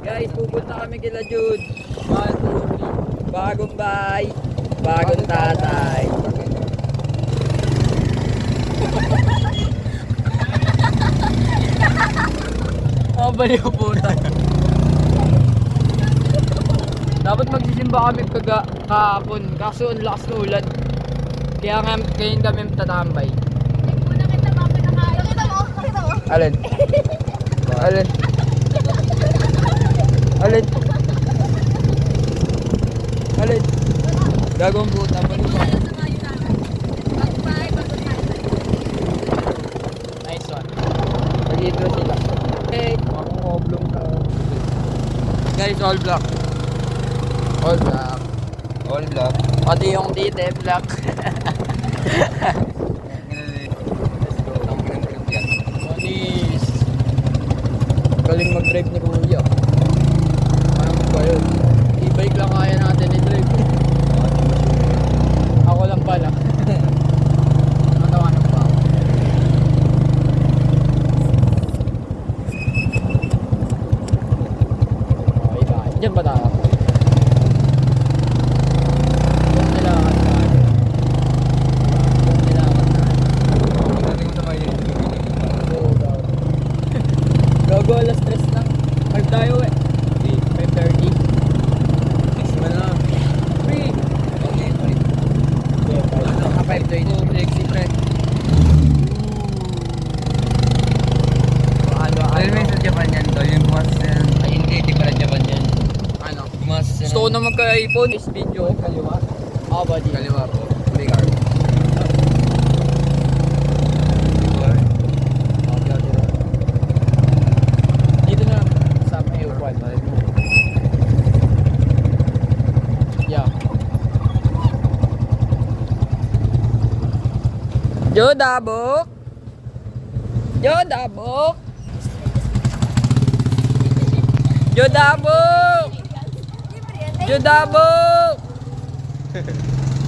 Guys, pupunta kami kila Jude. Bagong bahay, bagong tatay. Baliw po tayo. Dapat magsisimba kami kahapon, kaso ang lakas ng ulan. Kaya kami tatambay. Alin? Alin? Alin? Alin? Gagawang puta pa ito. Nice one. Pag-intro sila. Hey, akong oblong ka. Guys, all black. All black. All black. Pati yung dite, black. Manis. Galing mag-drive ni Kuya. Ano mo ba yun? E-bike lang kaya natin i-drive. Ako lang pala. Natawanan pa ako. Okay ba? Diyan ba tayo? Doon nilakan tayo. Doon nilakan tayo. Pagdating mo sa bayan, Gago, alas 3 na. Mag tayo eh. 5:30. 6 man lang. Free. Okay, sorry. 5:20. Flexi, pre. Alam mo yung sa Japan yan, tol, yung bumas yan. Ay, hindi pala Japan yan. Ano? Bumas yan. Gusto ko na magka-iPhone. This video. Kaliwa. Ako ba di? Kaliwa po. May car. Dito na. Sa may upuan. Yeah. Jodabok. Jodabok. Jodabok. Jodabok.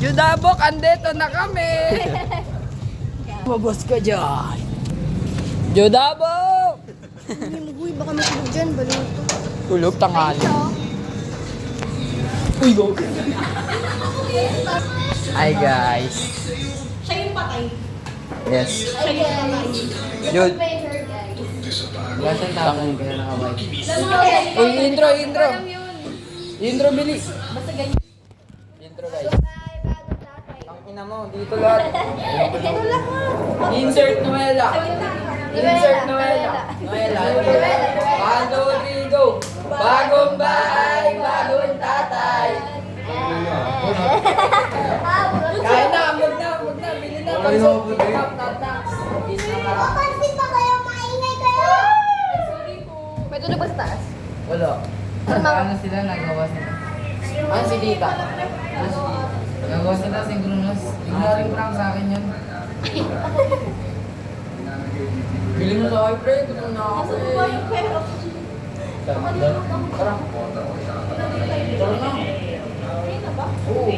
Jodabok, andito na kami. Mabos ka dyan. Jodabok. Hindi mo, uy, baka matulog dyan, baluto. Tulog tanghali. Uy, go. Hi guys. Siya yung patay. Yes. Siya yung patay. Yun. Gasan tapon kaya nakabay. Uy, intro. Intro, bili. Basta ganyan. Intro guys. Bye, bagong tatay. Ang ina mo, dito lahat. Ito lang mo. Insert Noela. Insert Noela. Noela. 1, 2, 3, go. Bagong bahay, bagong tatay. Kaya na, wag na. Bili na. Ay, no, puti. Pansin pa kayo, maingay kayo. Sorry po. May tulog ba sa taas? Wala. Ano sila, nagawa sila. Ano si Dita? Nagawa sila, synchronous. Ignoring prank sa akin yun. Bili mo sa akin, pre. Gutom na ako. Nasa buhay yung pera. Tara. Tara na. Ayun na ba? Oo.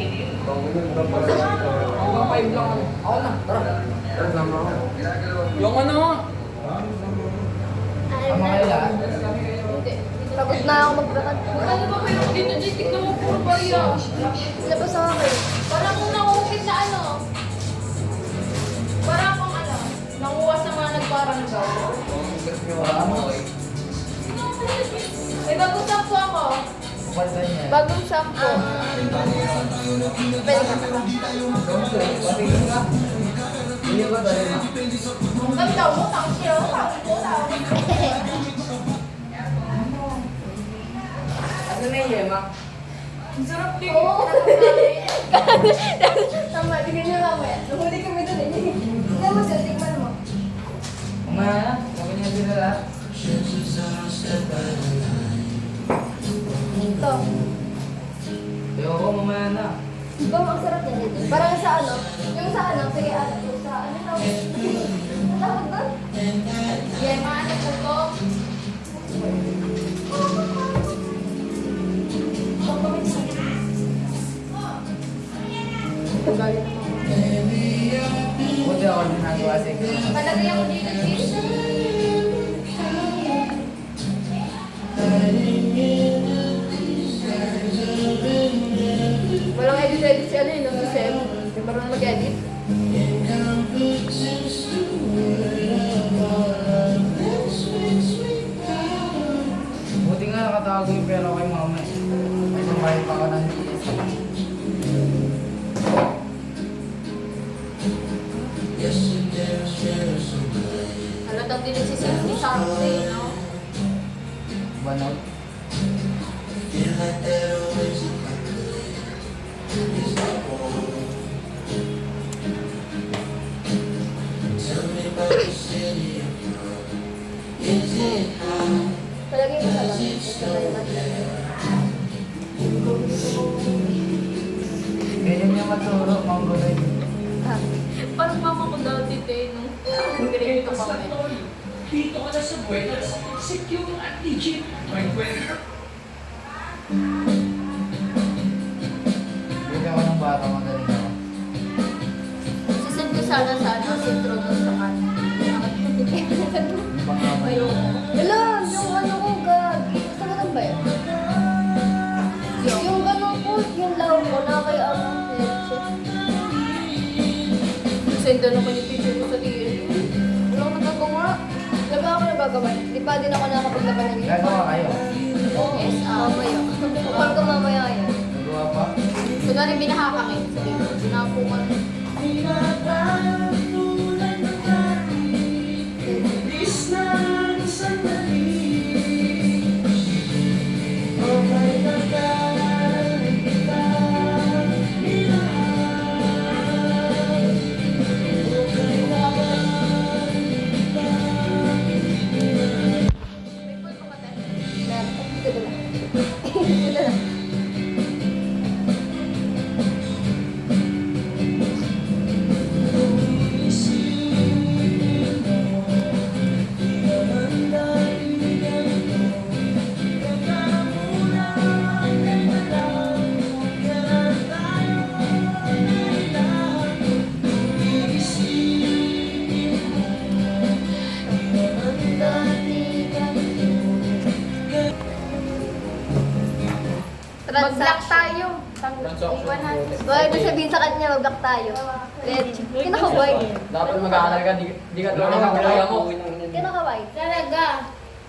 Hanggang 5 lang ako. Ako na. Tara. Yung ano? Ang mga ila, Pagod na ako magbakad. Ano ba kayo dito, Jay? Tignan mo puro bariya. Sila ba sa akin? Parang kung nangungkit na ano. Parang kung ano. Nanguwas na mga nagparanggaw. May bagong sampo ako. kupalsan niya. Bagong sampo. Pwede ka. Hindi ba tayo na? Ang ganda mo, tangkil. Ano na yung yema? Ang sarap din. Oo. Tama, tingnan nyo mamaya. Nahuli kami doon eh. Tingnan mo siya, tingnan mo. Kumaya na, sabi niya sila lahat. Ito. Ayoko, mamaya na. Diba ang sarap niya dito? Parang sa ano? Yung sa ano? Sige, yung sa ano tawag? Ano tawag doon? Yema, ano po to? Buti ako ginagawa sa ikaw. Palagay ako dito, cheese. ano yun, no? Si Sem. Yung marunong mag-edit. Buti nga nakatago yung pera kay mama eh. May pambayad pa ka ng DS. Halatang din si Sem ni Saturday, no? Banot. Palagay mo sa lang. Ito na yung Ganyan niya maturo, mangguloy. Parang mama ko dati, te, nung grade ko pa kami. Dito ka na sa Buenas, secure at legit. May pwede. Bigyan ko ng bata, magaling ako. Sisend ko sana sa ano, intro mo sa kanila. Yung pangkamay. Wala, yung ano ko, gag. Saan ka ba yun? Yung gano'n ko, yung law ko na kay ano, leche. Send na naman yung picture ko sa TL. Wala akong nagagawa. Laga ako nagagawa. Di pa din ako nakapaglaban ng Gagawa kayo. Yes, mamaya. Kapag ko mamaya yan. Nagawa pa? Kunwari binaha kami. Sabi ko, binakuman. Mag-block tayo. Wag na sabihin sa kanya, mag-block tayo. Let's. Kinakaway. Dapat mag-aaral ka, di ka tulad ng kuya mo. Kinakaway. Talaga.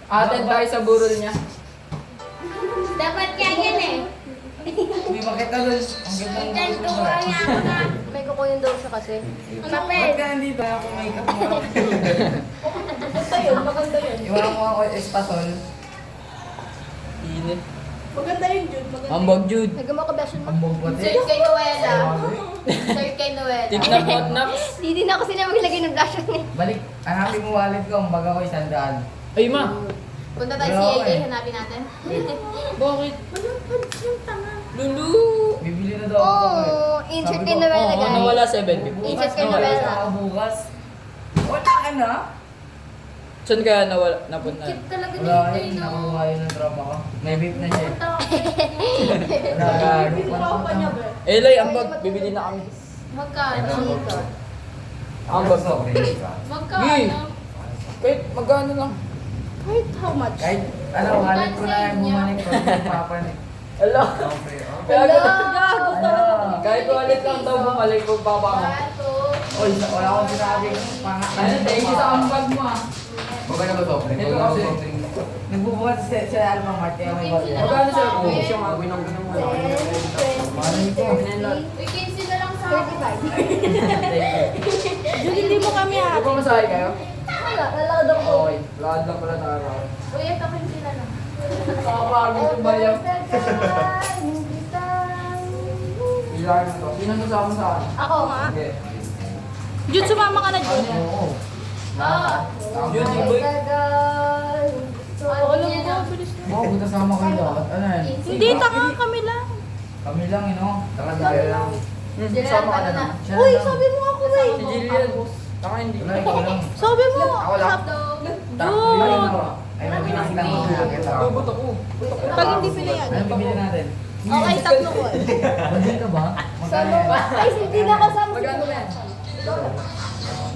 Attend tayo sa burol niya. Dapat yan eh. Hindi makita doon. Ang ganda ng gusto ko. May kukunin daw siya kasi. Ba't ka nandito? Ako may makeup mo. Maganda yun, maganda yun. Iwan mo ako espasol. Init. Maganda yun, Jude. Ambag Jude. Nagama ka beso mo? Ang bugbote. Search kay Noela. Search kay Noela. Tignan mo at naps. Hindi na ako sila maglagay ng blush on eh. Balik, hanapin mo wallet ko. Ang baga ko 100. Ay ma. Punta tayo Wala sa ako CAK, eh. hanapin natin. Bakit? Yung tanga. Lulu. Bibili na daw ako eh. Oo, insert Sabi kay ko, Noela Oo, guys. nawala 750. Insert kay Bukas Noela. na bukas. Wala ka na. Saan kaya nawala, napunta? Cute talaga Wala dito eh, no. nakuha yun ng tropa ko. May beef na siya eh. Punta Wala. Elay, ambag. Bibili na kami. Magkano? Ambag mo. Magkano? Kahit magkano lang. Kahit how much? Kahit, ano, wallet ko na yung bumalik ko. Papanik. Ala. Kaya Gago Ano? kahit wallet lang daw bumalik ko papa mo. Oy, wala akong sinabi. Ano, thank you sa ambag mo ah. Huwag ka na ba soft drink? Ito Huwag ka kasi. na soft drink. Nagbubuhat sa Alma Mart kaya may bagay. Magkano sir? Oo, siya nga. Ginong-ginong mo. 15 na lang sa 35. Jude, hindi mo kami ha. Di ba masahe kayo? Wala, lalakad ako. Okay. Lakad lang pala tayo. Uy, ito 15 na lang. Kakapagod yung bayaw. Ilan na to? Sino sasama sa akin? Ako nga. Okay. Jude, sumama ka na, Jude. Oo. Jude, yung boy. Alam mo, Oo, buta sama kayo dapat. Ano yan? Hindi, tanga kami lang. Kami lang, Taka tayo lang. Sama ka na lang. Siya Uy, lang. sabi mo ako eh. Si Jillian. Taka hindi. Wala, ikaw lang. Sabi mo. Ako lang. Jude. Ay, mabilis lang ako. Nakakita Oo, ako. buto ko. Pag hindi pinayan. Ano bibili natin? Okay, tatlo ko. Bandi ka ba? Magkano yan? Ay, hindi na kasama. Magkano na yan?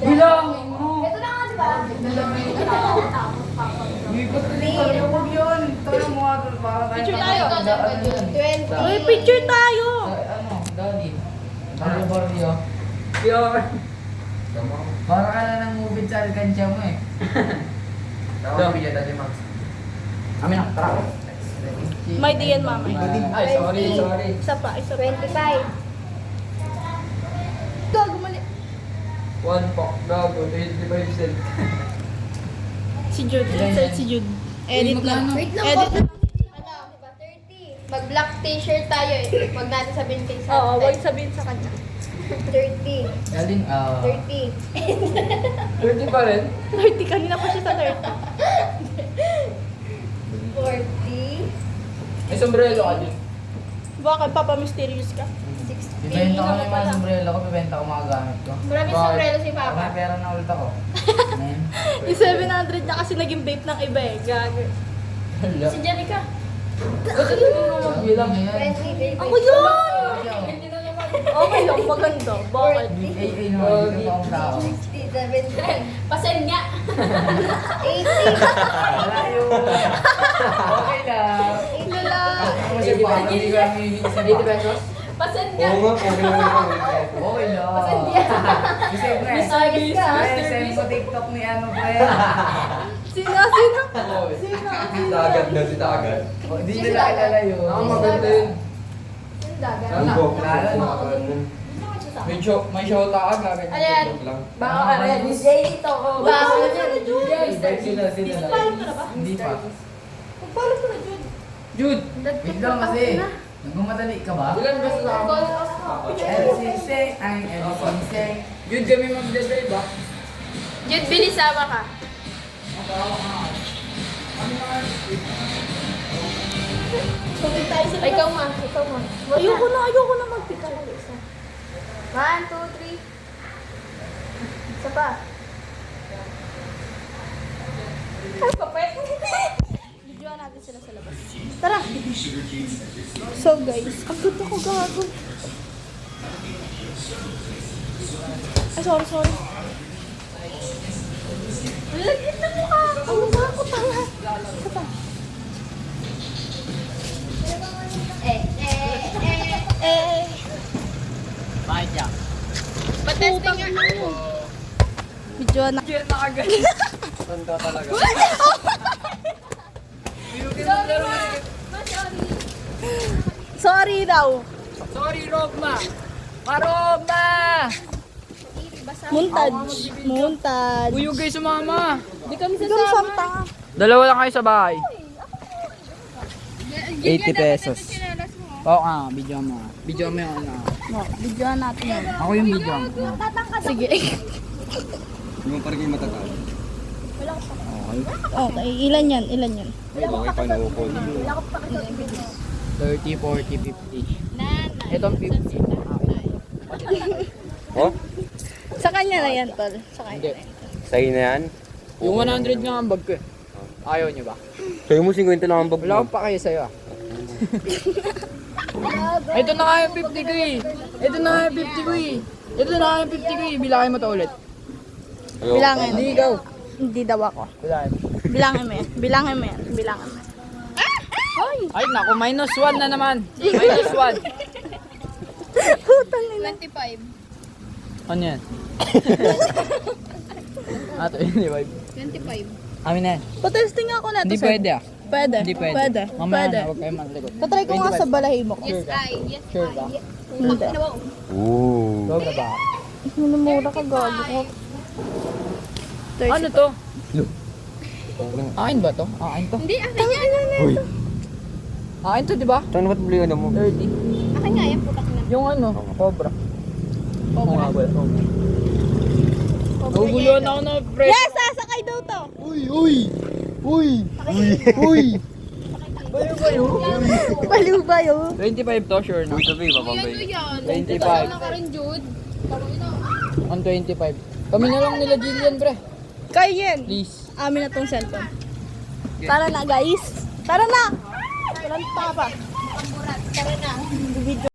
Bilang mo. Ito na nga, di ba? Ikot na dito. Huwag yun. Tara mo nga doon para tayo. Picture tayo. Ano yun? 20. Uy, picture tayo. Ano? Daddy. Ano ba Rio? Pure. Para ka na ng movie sa alkansya mo eh. Tawag bigyan natin, ma'am. Amin na, tara. May diyan mama. Ay, sorry. Isa pa, isa pa. 25. Gago mali. 1 pack, gago, 25 cent. Si Jude. Insert si Jude. Edit na. Wait lang Edit po. na. Ano, diba? 30. Mag-black t-shirt tayo eh. Huwag natin sabihin kay Sante. Oo, huwag sabihin sa kanya. 30. Galing, 30. 30 pa rin? 30, kanina pa siya sa 30. 40. May sombrero ka din. Bakit, Papa, mysterious ka? 60. Bibenta ko na yung mga sombrero ko, bibenta ko mga gamit ko. Maraming Bakit? sombrero si Pag Papa. may pera na ulit ako. Amen. Yung 700 niya kasi naging vape ng iba eh. Gago. Hala. Si Jerica. Ba't ito mo magbilang? 20, baby. Ako yun! Okay lang, maganda. Bakit? AA naman, dito pa akong tao. 60, 70. Pasen nga. 80. Wala yun. Okay lang. Ito lang. Kasi parang hindi ko lang hihingi sa 80 pesos? Pasen nga. Okay lang. Kasi pre, Ayos ka. pre, send ko TikTok ni ano pre. Sino? Dagat na si Dagat. Hindi nila kilala yun. Ang maganda yun. Dagat. May shota ka, gagawin. Ayan. Baka ka rin. Ito. Baka ka rin. Sila lang. Hindi pa. Magpalo ko na, Jude. Jude! Wait lang kasi. Nagmamadali ka ba? Ilan ba sa ako? LCC, ang LCC. Jude, kami mag-drive ba? Jude, bilis sama ka. Pagod tayo sa Ikaw ma. Ikaw ma. Ayoko na mag-picture. 1, 2, 3. Isa pa. Ay, papet. Videoan natin sila sa labas. Tara. So guys, ang ganda ko gago. Ay, sorry. Lagyan na mukha. Ang mukha ko tanga. Isa pa. Eh. Bakit yan? Patesting nga. Videoan na. Cheer na agad. Tanda talaga. Sorry daw. Sorry, Rogma! Marogma! Muntad. Uyog kayo sumama. Di kami sasama. Dalawa lang kayo sa bahay. 80 pesos. Oo nga, video mo. Video mo yung ano. No, videoan natin yun. Ako yung video mo. Sige. Yung parang yung matatalo. Okay, ilan yan? Okay, paano ko? 30, 40, 50. Ito ang 50. Oh? Sa kanya na yan, tol. Sa kanya. Hindi. Sa'yo na yan? Yung 100 nga ang bag ko eh. Ayaw nyo ba? Sa'yo mo 50 lang ang bag Wala mo. akong pa kayo sa'yo ah. Ito na nga yung 50 ko eh. Ito na nga yung 50 ko eh. Ito na nga yung 50 ko eh. Bilangin mo to ulit. Bilangin. Hindi ikaw. Hindi daw ako. Bilangin. Bilangin mo yan. Ay naku, -1 na naman. -1. Putang ina. 25. Ano yan? Ato, hindi ba? 25. Amin na yan. Patesting ako na to, Hindi sir. pwede ah. Pwede. Hindi pwede. Pwede. Mamaya Pwede. na, huwag kayo maglikot. Tatry ko nga sa balahibo ko. Sure ka? Yes, Sure ka? Hindi. Ooh. Go na ba? Minumura ka gago ko. Ano to? Akin ba to? Akin to? Hindi, akin yan. Uy. Akin to, di ba? Saan ba't buli ano mo? 30. Akin nga yan, putak na. Yung ano, cobra. Oo nga ba? Naguguluhan ako na, pre. Yes! Sasakay daw to! Baliw ba yun? 25 to, sure na. Uy, sabi, babambay. yan. 25. ka rin, Jude. On 25. Kami na lang nila Jillian, pre. Kaya yan. Please. Amin na tong cellphone. Tara na guys. Tara na! Walang pa. Tara na. Video.